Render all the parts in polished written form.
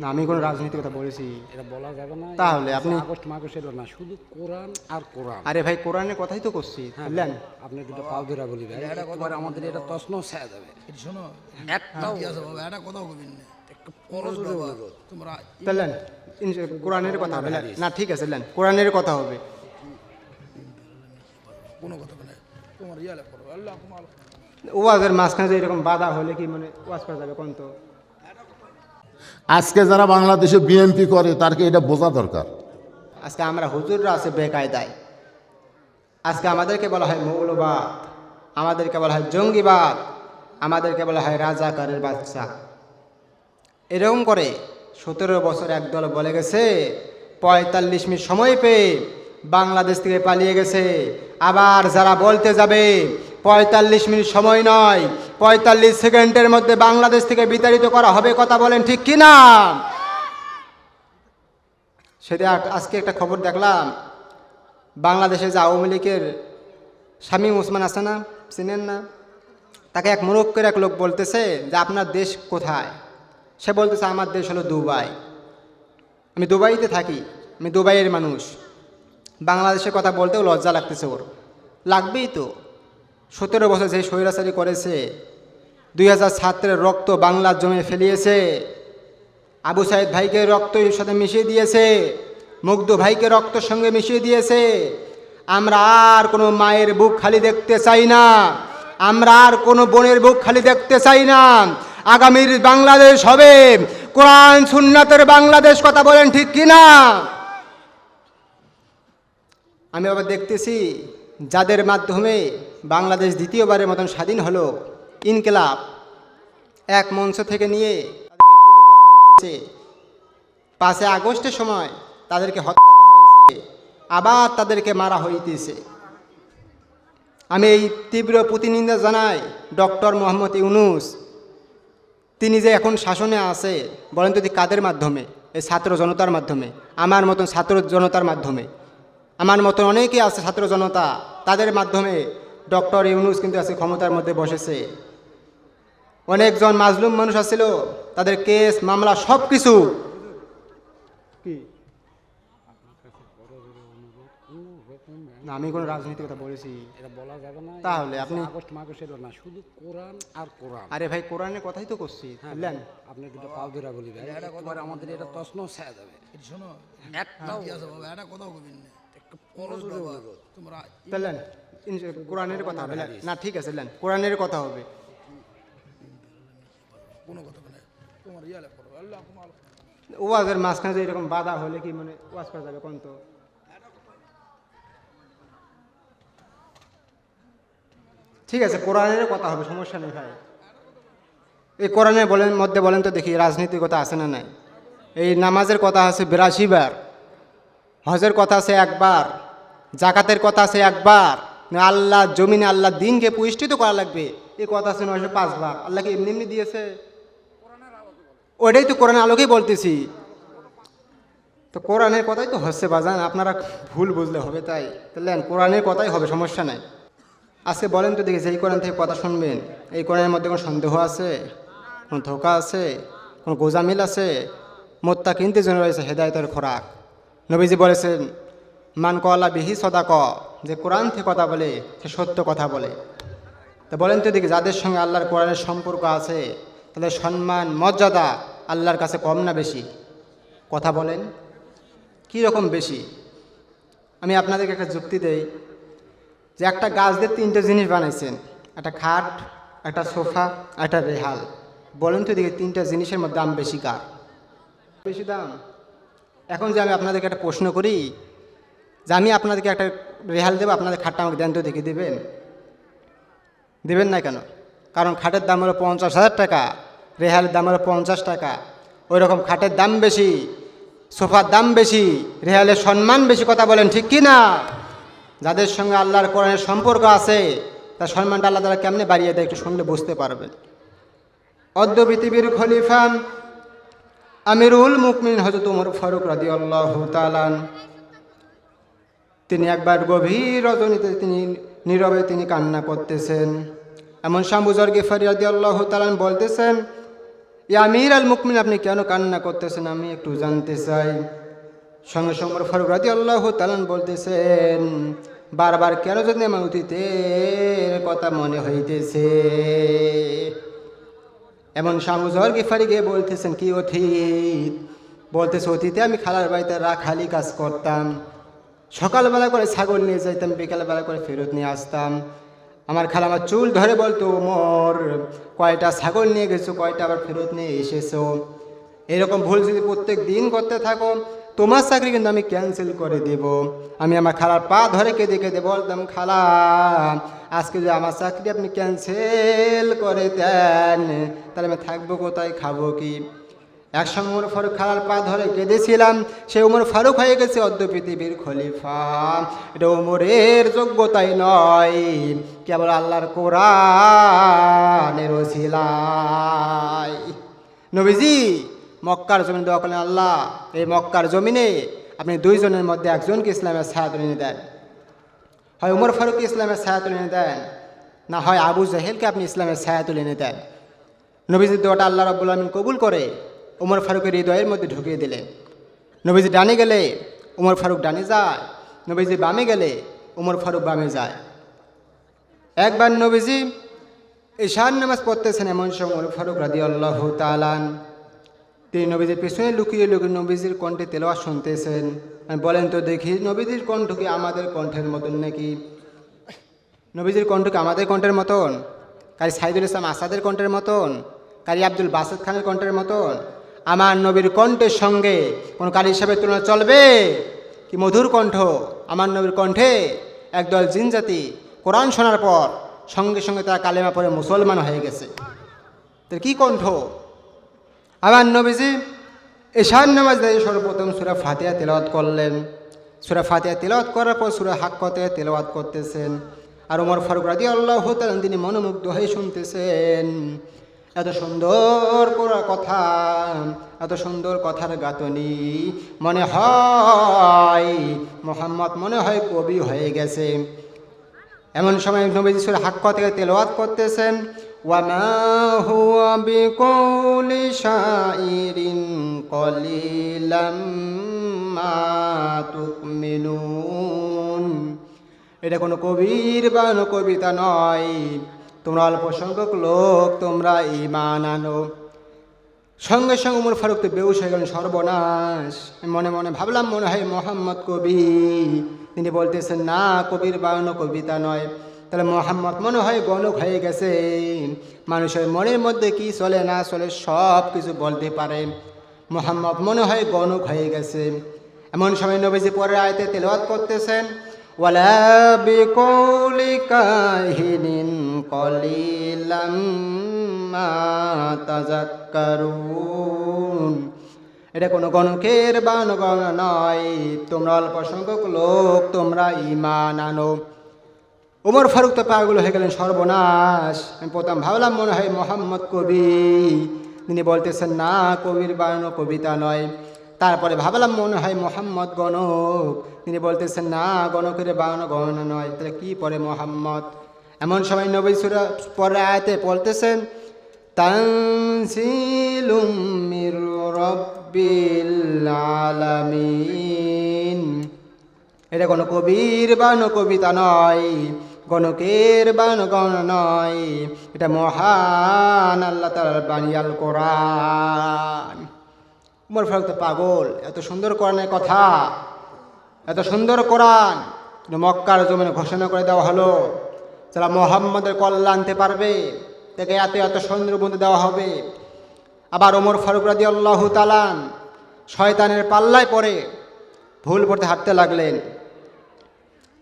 না, আমি কোনো রাজনীতির কথা বলেছি? এটা বলা যাবে না। তাহলে আপনি আগস্ট মাগস্ট এলো না, শুধু কোরআন আর কোরআন। আরে ভাই, কোরআনের কথাই তো করছি, বুঝলেন? আপনি দুটো পাও ধরা বলি ভাই, একবার আমাদের এটা তছন ছায়া যাবে। শোনো, একটাও একটা কথাও কবিন না। একটু পরজোরে অনুরোধ। তোমরা বললেন কোরআনের কথা হবে না? ঠিক আছে, বললেন কোরআনের কথা হবে। কোনো কথা বলে তোমার ইয়ালে করো আল্লাহ কুমার। ওয়াজের মাঝখানে যে এরকম বাধা হলে কি মানে ওয়াজ করা যাবে কোন? তো আজকে যারা বাংলাদেশে বিএনপি করে তারকে এটা বোঝা দরকার। আজকে আমরা হুজুররা আছে বেকায়দায়। আজকে আমাদেরকে বলা হয় মৌলবাদ, আমাদেরকে বলা হয় জঙ্গিবাদ, আমাদেরকে বলা হয় রাজাকারের বাচ্চা। এরকম করে 17 বছর একদল বলে গেছে, 45 মিনিট সময় পেয়ে বাংলাদেশ থেকে পালিয়ে গেছে। আবার যারা বলতে যাবে 45 মিনিট সময় নয়, 45 সেকেন্ডের মধ্যে বাংলাদেশ থেকে বিতাড়িত করা হবে, কথা বলেন ঠিক কিনা? সেটা আজকে একটা খবর দেখলাম, বাংলাদেশে যে আওয়ামী লীগের শামীম ওসমান আছে না, চিনেন না? তাকে এক মরক্কোর এক লোক বলতেছে যে আপনার দেশ কোথায়? সে বলতেছে আমার দেশ হলো দুবাই, আমি দুবাইতে থাকি, আমি দুবাইয়ের মানুষ। বাংলাদেশের কথা বলতেও লজ্জা লাগতেছে ওর। লাগবেই তো, 17 বছর যে স্বৈরাচারী করেছে, 2007 রক্ত বাংলার জমে ফেলিয়েছে, আবু সাইদ ভাইকে রক্তের সাথে মিশিয়ে দিয়েছে, মুগ্ধ ভাইকে রক্তের সঙ্গে মিশিয়ে দিয়েছে। আমরা আর কোনো মায়ের বুক খালি দেখতে চাই না, আমরা আর কোনো বোনের বুক খালি দেখতে চাই না। আগামীর বাংলাদেশ হবে কোরআন সুন্নাতের বাংলাদেশ, কথা বলেন ঠিক কিনা? আমি আবার দেখতেছি যাদের মাধ্যমে বাংলাদেশ দ্বিতীয়বারের মতন স্বাধীন হলো, ইনকিলাব, এক মঞ্চ থেকে নিয়ে তাদেরকে গুলি করা হয়েছে। 5 আগস্টের সময় তাদেরকে হত্যা করা হয়েছে, আবার তাদেরকে মারা হইতেছে। আমি এই তীব্র প্রতিনিন্দা জানাই ডক্টর মোহাম্মদ ইউনূস। তিনি যে এখন শাসনে আছে, বলেন তো কাদের মাধ্যমে? এই ছাত্র জনতার মাধ্যমে, আমার মতন ছাত্র জনতার মাধ্যমে। আমার মতন অনেকেই আছে ছাত্র জনতা, তাদের মাধ্যমে ডক্টর ইউনূস কিন্তু আছে ক্ষমতার মধ্যে বসেছে। অনেকজন মাজলুম মানুষ আছিল, তাদের কেস মামলা সব কিছু না, আমি কোনো রাজনীতির কথা বলেছি? এটা বলা যাবে না। তাহলে আপনি আগস্ট মাগস্ট এলো না, শুধু কোরআন আর কোরআন। আরে ভাই, কোরআনের কথাই তো করছি, বুঝলেন? আপনি দুটো পাও ধরা বলি ভাই, একবার আমাদের এটা তছন ছায়া যাবে। শোনো, একটাও একটা কথাও কবিন না। একটু পরজোরে অনুরোধ। তোমরা বললেন কোরআনের কথা হবে না? ঠিক আছে, বললেন কোরআনের কথা হবে। কোনো কথা বলে তোমার ইয়ালে করো আল্লাহ কুমার। ওয়াজের মাঝখানে যে এরকম বাধা হলে কি মানে ওয়াজ করা যাবে কোন? তো ঠিক আছে, কোরআনের কথা হবে, সমস্যা নেই ভাই। এই কোরআনের মধ্যে বলেন তো দেখি রাজনীতির কথা আছে না নাই? এই নামাজের কথা আছে 82 বার, হজের কথা আছে একবার, জাকাতের কথা আছে একবার, আল্লাহ জমিনে আল্লাহ দিনকে প্রতিষ্ঠিত করা লাগবে এই কথা আছে 905 বার। আল্লাহকে এমনি এমনি দিয়েছে? ওইটাই তো কোরআনের আলোকেই বলতেছি। তো কোরআনের কথাই তো হচ্ছে বাজান, আপনারা ভুল বুঝলে হবে। তাই তাহলে কোরআনের কথাই হবে, সমস্যা নাই। আজকে বলেন তো দেখি, এই কোরআন থেকে কথা শুনবেন, এই কোরআনের মধ্যে কোনো সন্দেহ আছে, কোনো ধোঁকা আছে, কোনো গোজামিল আছে? মুত্তাকিনদের জন্য রয়েছে হেদায়েতের খোরাক। নবীজি বলেছেন, মান কলা বিহি সদাক, যে কোরআন থেকে কথা বলে সে সত্য কথা বলে। তা বলেন তো দেখি, যাদের সঙ্গে আল্লাহর কোরআনের সম্পর্ক আছে তাদের সম্মান মর্যাদা আল্লাহর কাছে কম না বেশি? কথা বলেন, কী রকম বেশি? আমি আপনাদেরকে একটা যুক্তি দেই, যে একটা গাছ দিয়ে 3টে জিনিস বানাইছেন, একটা খাট, একটা সোফা, একটা রেহাল। বলেন তো দেখি 3টা জিনিসের মধ্যে দাম বেশি কার? বেশি দাম। এখন যে আমি আপনাদেরকে একটা প্রশ্ন করি, যে আমি আপনাদেরকে একটা রেহাল দেবো, আপনাদের খাটটা আমাকে দেন তো দেখি, দেবেন? দেবেন না কেন? কারণ খাটের দাম হলো 50,000 টাকা, রেহালের দাম হলো 50 টাকা। ওই রকম খাটের দাম বেশি, সোফার দাম বেশি, রেহালের সম্মান বেশি, কথা বলেন ঠিক কি না? যাদের সঙ্গে আল্লাহর কোরআনের সম্পর্ক আছে তার সম্মানটা আল্লাহ তাআলা কেমনে বাড়িয়ে দেয়, একটু শুনলে বুঝতে পারবেন। অদ্য পৃথিবীর খলিফা আমিরুল মুকমিন হযরত ওমর ফারুক রাদিয়াল্লাহু তাআলা, তিনি একবার গভীর রজনীতে তিনি নীরবে তিনি কান্না করতেছেন। এমন সময় আবু যর গিফারী রাদিয়াল্লাহু তাআলা বলতেছেন, ইয়া আমির আল মুকমিন, আপনি কেন কান্না করতেছেন আমি একটু জানতে চাই। সঙ্গে সঙ্গে ওমর ফারুক রাদিয়াল্লাহু তাআলা বলতেছেন, বারবার কেন যদি আমার অতীতের কথা মনে হইতেছে। এমন আবু যর গিফারি গিয়ে বলতেছেন, কি অতীত? বলতেছে, অতীতে আমি খালার বাড়িতে রাখালি কাজ করতাম, সকালবেলা করে ছাগল নিয়ে যাইতাম, বিকালবেলা করে ফেরত নিয়ে আসতাম। আমার খালা আমার চুল ধরে বলতো, ওমর কয়টা ছাগল নিয়ে গেছো, কয়টা আবার ফেরত নিয়ে এসেছো। এরকম ভুল যদি প্রত্যেক দিন করতে থাকো, তোমার চাকরি কিন্তু আমি ক্যান্সেল করে দেব। আমি আমার খালার পা ধরে কেঁদে কেঁদে বলতাম, খালা আজকে যদি আমার চাকরি আপনি ক্যান্সেল করে দেন, তাহলে আমি থাকবো কোথায়, খাবো কি? একসঙ্গে উমর ফারুক খালার পা ধরে কেঁদেছিলাম। সে উমর ফারুক হয়ে গেছে অদ্য পৃথিবীর খলিফা। এটা উমরের যোগ্যতাই নয়, কেবল আল্লাহর কোরআনের ওসিলায়। নবীজি মক্কার জমিনে দোয়া করলেন, আল্লাহ এই মক্কার জমিনে আপনি দুইজনের মধ্যে একজনকে ইসলামের ছায়া তুলে এনে দেন। হয় উমর ফারুককে ইসলামের ছায়া তুলে এনে দেন, না হয় আবু জাহেলকে আপনি ইসলামের ছায়া তুলে এনে দেন। নবীজির দোয়াটা আল্লাহ রাব্বুল আমিন কবুল করে উমর ফারুকের হৃদয়ের মধ্যে ঢুকিয়ে দিলেন। নবীজি ডানে গেলে উমর ফারুক ডানে যায়, নবীজি বামে গেলে উমর ফারুক বামে যায়। একবার নবীজি ঈশান নামাজ পড়তেছেন, এমন সময় উমর ফারুক রাদিয়াল্লাহু তাআলা তিনি নবীজির পেছনে লুকিয়ে লুকিয়ে নবীজির কণ্ঠে তেলাওয়াত শুনতেছেন। বলেন তো দেখি, নবীজির কণ্ঠ কি আমাদের কণ্ঠের মতন নাকি? নবীজির কণ্ঠ কি আমাদের কণ্ঠের মতন? কারি সাইদুল ইসলাম আসাদের কণ্ঠের মতন? কারি আব্দুল বাসেদ খানের কণ্ঠের মতন? আমার নবীর কণ্ঠের সঙ্গে কোনো কারি হিসাবে তুলনা চলবে? কি মধুর কণ্ঠ আমার নবীর কণ্ঠে! একদল জিন জাতি কোরআন শোনার পর সঙ্গে সঙ্গে তারা কালেমা পড়ে মুসলমান হয়ে গেছে। তার কি কণ্ঠ! আমার নবীজি ঈশান নামাজ দিয়ে সর্বপ্রথম সূরা ফাতিহা তেলাওয়াত করলেন। সূরা ফাতিহা তেলাওয়াত করার পর সূরা হাক্কা থেকে তেলাওয়াত করতেছেন। আর ওমর ফারুক রাদিয়াল্লাহু তাআলা তিনি মনোমুগ্ধ হয়ে শুনতেছেন। এত সুন্দর কথা, এত সুন্দর কথার গাঁথনি, মনে হয় মুহাম্মদ মনে হয় কবি হয়ে গেছে। এমন সময় নবীজি সূরা হাক্কা থেকে তেলাওয়াত করতেছেন, ওয়ামা হুয়া বিকৌলি শাইরিন কলিলাম মা তুকমিনুন। এটা কোনো কবির বা কবিতা নয়, তোমরা অল্প সংখ্যক লোক তোমরা ঈমান আনো। সঙ্গে সঙ্গে উমর ফারুক তো বেহুশ হয়ে গেলেন, সর্বনাশ। মনে মনে ভাবলাম মনে হয় মোহাম্মদ কবি। তিনি বলতেছেন, না, কবির বানানো কবিতা নয়। তাহলে মোহাম্মদ মনে হয় গণক হয়ে গেছে। মানুষের মনের মধ্যে কি চলে না চলে সব কিছু বলতে পারে। মোহাম্মদ মনে হয় গণক হয়ে গেছে। এমন সময় নবীজি পরের আয়াতে তেলাওয়াত করতেছেন, ওয়ালা বিকৌলি কাহিনিন কলিলাম মা তাযাক্কারুন। এটা কোনো গণকের বানগণনা নয়, তোমরা অল্প সংখ্যক লোক তোমরা ঈমান আনো। ওমর ফারুক তো পাগল হয়ে গেলেন, সর্বনাশ। আমি প্রথম ভাবলাম মনে হয় মোহাম্মদ কবি। তিনি বলতেছেন, না, কবির বানানো কবিতা নয়। তারপরে ভাবলাম মনে হয় মোহাম্মদ গণক। তিনি বলতেছেন, না, গণকের বানানো গণনা নয়। তাহলে কি পরে মোহাম্মদ? এমন সময় নবী সূরা পরে আয়াতে বলতেছেন, তানজিলুম মির রাব্বিল আলামিন। এটা কোনো কবির বানানো কবিতা নয়, গণকের বানানো গণনা নয়, এটা মহান আল্লাহ তাআলার বাণী আল কোরআন। উমর ফারুক তো পাগল, এত সুন্দর কোরআনের কথা, এত সুন্দর কোরআন মক্কার জমিনে ঘোষণা করে দেওয়া হলো, যারা মোহাম্মদের কল্যাণ আনতে পারবে তাকে এত এত সৈন্যের মধ্যে দেওয়া হবে। আবার ওমর ফারুক রাদিয়াল্লাহু তাআলা শয়তানের পাল্লায় পড়ে ভুল পথে হাঁটতে লাগলেন।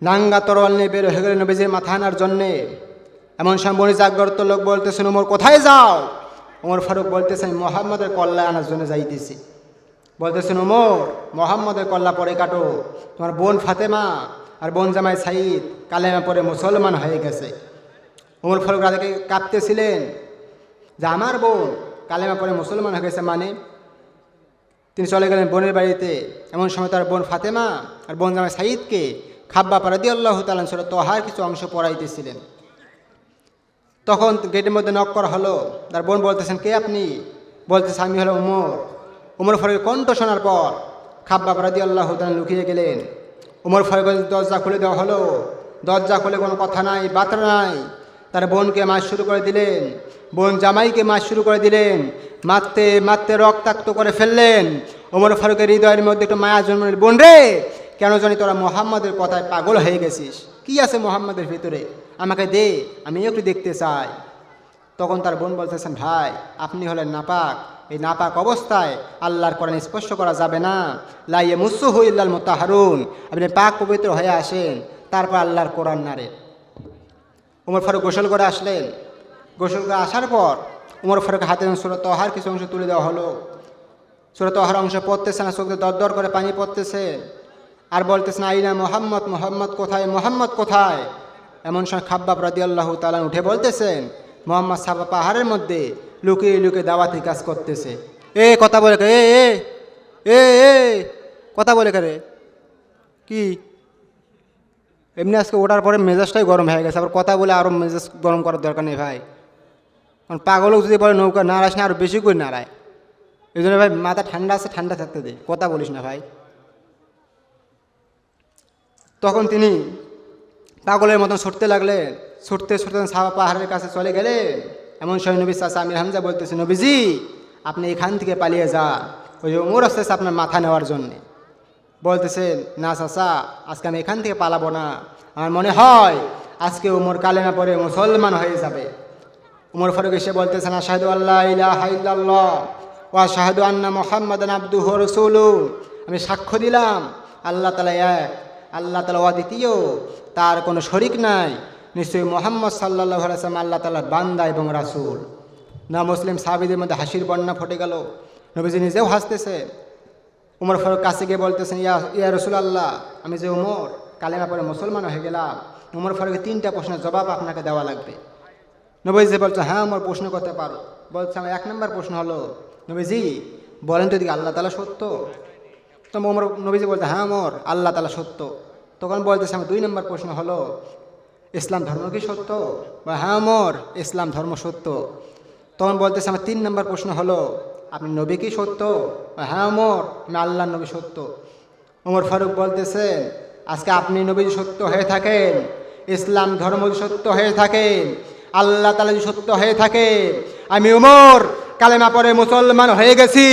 নাঙ্গা তরোয়াল নিয়ে বের হয়ে গেলেন নবীজির মাথা আনার জন্যে। এমন সময় বনি জাগ্রত লোক বলতেছেন, ওমর কোথায় যাও? ওমর ফারুক বলতেছেন, মোহাম্মদের কল্লা আনার জন্য যাইতেছি। বলতেছেন, ওমর মোহাম্মদের কল্লা পরে কাটো, তোমার বোন ফাতেমা আর বোন জামাই সাইদ কালেমা পরে মুসলমান হয়ে গেছে। ওমর ফারুক রাজাকে কাঁপতেছিলেন যে আমার বোন কালেমা পরে মুসলমান হয়ে গেছে মানে। তিনি চলে গেলেন বোনের বাড়িতে। এমন সময় তার বোন ফাতেমা আর বোন জামাই সাইদকে খাব্বাব রাদিয়াল্লাহু তাআলা সূরা তোহার কিছু অংশ পড়াইতেছিলেন। তখন গেটের মধ্যে নক করা হলো। তার বোন বলতেছেন, কে আপনি? বলতেছে আমি হলো উমর। উমর ফারুকের কণ্ঠ শোনার পর খাব্বাব রাদিয়াল্লাহু তাআলা লুকিয়ে গেলেন। উমর ফারুকের দরজা খুলে দেওয়া হলো। দরজা খুলে কোনো কথা নাই, বার্তা নাই। তার বোনকে মাছ শুরু করে দিলেন, বোন জামাইকে মাছ শুরু করে দিলেন, মারতে মারতে রক্তাক্ত করে ফেললেন। ওমর ফারুকের হৃদয়ের মধ্যে একটু মায়া জন্মালেন, বোন রে কেন জানি তোরা মোহাম্মদের কথায় পাগল হয়ে গেছিস, কি আছে মোহাম্মদের ভিতরে আমাকে দে, আমিও একটু দেখতে চাই। তখন তার বোন বলতেছেন, ভাই আপনি হলেন নাপাক, এই নাপাক অবস্থায় আল্লাহর কোরআন স্পর্শ করা যাবে না। লা ইয়ামাসসুহু ইল্লাল মুতাহহারুন, আপনি পাক পবিত্র হয়ে আসেন, তারপর আল্লাহর কোরআন নাড়েন। উমর ফারুক গোসল করে আসলেন। গোসল করে আসার পর উমর ফারুক হাতে সূরা তাহার কিছু অংশ তুলে দেওয়া হলো। সূরা তাহার অংশ পড়তেছে না, চোখে দর দর করে পানি পড়তেছে, আর বলতেছে না আইনা মোহাম্মদ, মোহাম্মদ কোথায়, মোহাম্মদ কোথায়। এমন সময় খাব্বাব রাদিয়াল্লাহু তাআলা উঠে বলতেছেন, মোহাম্মদ সাফা পাহাড়ের মধ্যে লুকিয়ে লুকিয়ে দাওয়াতি কাজ করতেছে। কথা বলে কে, এ কথা বলে কে রে, কি এমনি আজকে ওঠার পরে মেজাজটাই গরম হয়ে গেছে, আবার কথা বলে আরও মেজাজ গরম করার দরকার নেই ভাই। কারণ পাগলও যদি বলে নৌকা নাড়াস না, আরও বেশি করে নাড়ায়। এই জন্য ভাই মাথা ঠান্ডা আছে, ঠান্ডা থাকতে দে, কথা বলিস না ভাই। তখন তিনি পাগলের মতন ছুটতে লাগলেন। ছুটতে ছুটতে সাফা পাহাড়ের কাছে চলে গেলেন। এমন সময় নবী চাচা আমির হামজা বলতেছে, নবীজি আপনি এখান থেকে পালিয়ে যান, ওই যে ওমর আসতেছে আপনার মাথা নেওয়ার জন্যে। বলতেছেন, না চাচা আজকে আমি এখান থেকে পালাবো না, আমার মনে হয় আজকে ওমর কালেমা পড়ে মুসলমান হয়ে যাবে। উমর ফারুক এসে বলতেছেন, আশহাদু আল্লা ইলাহা ইল্লাল্লাহ ওয়া আশহাদু আন্না মুহাম্মাদান আবদুহু ওয়া রাসূলুহু, আমি সাক্ষ্য দিলাম আল্লাহ তাআলা এক, আল্লাহ তাআলা অদ্বিতীয়, তার কোনো শরিক নাই, নিশ্চয়ই মুহাম্মদ সাল্লাল্লাহু আলাইহি ওয়াসাল্লাম আল্লাহ তাআলার বান্দা এবং রাসূল। না মুসলিম সাহাবীদের মধ্যে হাসির বন্যা ফুটে গেল, নবীজি নিজেও হাসতেছে। উমর ফারুক কাছে গিয়ে বলতেছেন, ইয়া রাসূলুল্লাহ, আমি যে উমর কালেমা পড়ে মুসলমান হয়ে গেলাম। উমর ফারুকের 3টা প্রশ্নের জবাব আপনাকে দেওয়া লাগবে। নবীজি বলছে, হ্যাঁ আমার প্রশ্ন করতে পারো। বলছে, আমার 1 নম্বর প্রশ্ন হলো, নবীজি বলেন তো দিকে আল্লাহ তাআলা সত্য? তো নবীজি বলছে, হ্যাঁ ওমর আল্লাহ তাআলা সত্য। তখন বলতেছে, আমার 2 নম্বর প্রশ্ন হলো, ইসলাম ধর্ম কি সত্য? বা হ্যাঁ ওমর ইসলাম ধর্ম সত্য। তখন বলতেছে, আমার 3 নম্বর প্রশ্ন হলো, আপনি নবী কি সত্য? বা হ্যাঁ ওমর আমি আল্লাহর নবী সত্য। উমর ফারুক বলতেছেন, আজকে আপনি নবী সত্য হয়ে থাকেন, ইসলাম ধর্ম সত্য হয়ে থাকেন, আল্লাহ তাআলা যদি সত্য হয়ে থাকে, আমি উমর কালেমা পড়ে মুসলমান হয়ে গেছি,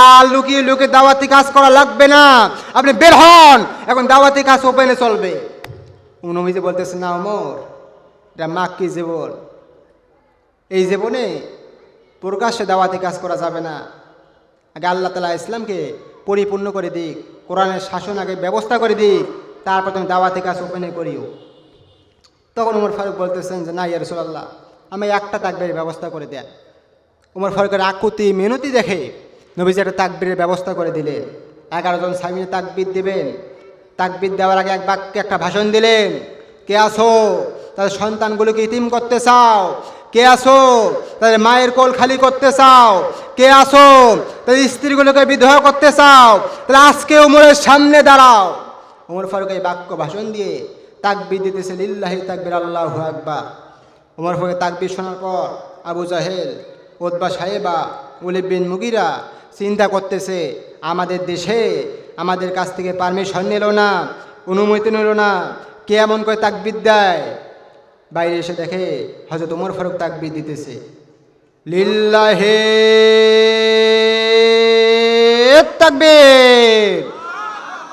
আর লুকিয়ে লুকিয়ে দাওয়াতি কাজ করা লাগবে না, আপনি বের হন, এখন দাওয়াতি কাজ ওপেনে চলবে। নবীজি বলতেছে, না উমর এটা মাক্কি জীবন, এই জীবনে প্রকাশ্যে দাওয়াতি কাজ করা যাবে না, আগে আল্লাহ তাআলা ইসলামকে পরিপূর্ণ করে দিক, কোরআনের শাসন আগে ব্যবস্থা করে দিক, তারপর তুমি দাওয়াতি কাজ ওপেনে করিও। তখন উমর ফারুক বলতেছেন যে, না ইয়া রাসূলুল্লাহ আমি একটা তাকবীরের ব্যবস্থা করে দেন। উমর ফারুকের আকুতি মিনতি দেখে নবীজি একটা তাকবীরের ব্যবস্থা করে দিলেন। 11 জন সাহাবী তাকবীর দিবেন। তাকবীর দেওয়ার আগে এক বাক্যে একটা ভাষণ দিলেন, কে আসো তাদের সন্তানগুলোকে ইতিম করতে চাও? কে আসো তাদের মায়ের কোল খালি করতে চাও? কে আসো তাদের স্ত্রীগুলোকে বিধবা করতে চাও? তাহলে আজকে উমরের সামনে দাঁড়াও। উমর ফারুক এই বাক্য ভাষণ দিয়ে তাকবীর দিতেছে, লিল্লাহি তাকবীর আল্লাহু আকবার। উমর ফারুক তাকবীর শোনার পর আবু জাহেল, উতবা সাহেবা, ওলীদ বিন মুগীরা চিন্তা করতেছে, আমাদের দেশে আমাদের কাছ থেকে পারমিশন নিল না, অনুমতি নিল না, কে এমন করে তাকবীর দেয়। বাইরে এসে দেখে হযরত উমর ফারুক তাকবীর দিতেছে, লিল্লাহি তাকবীর।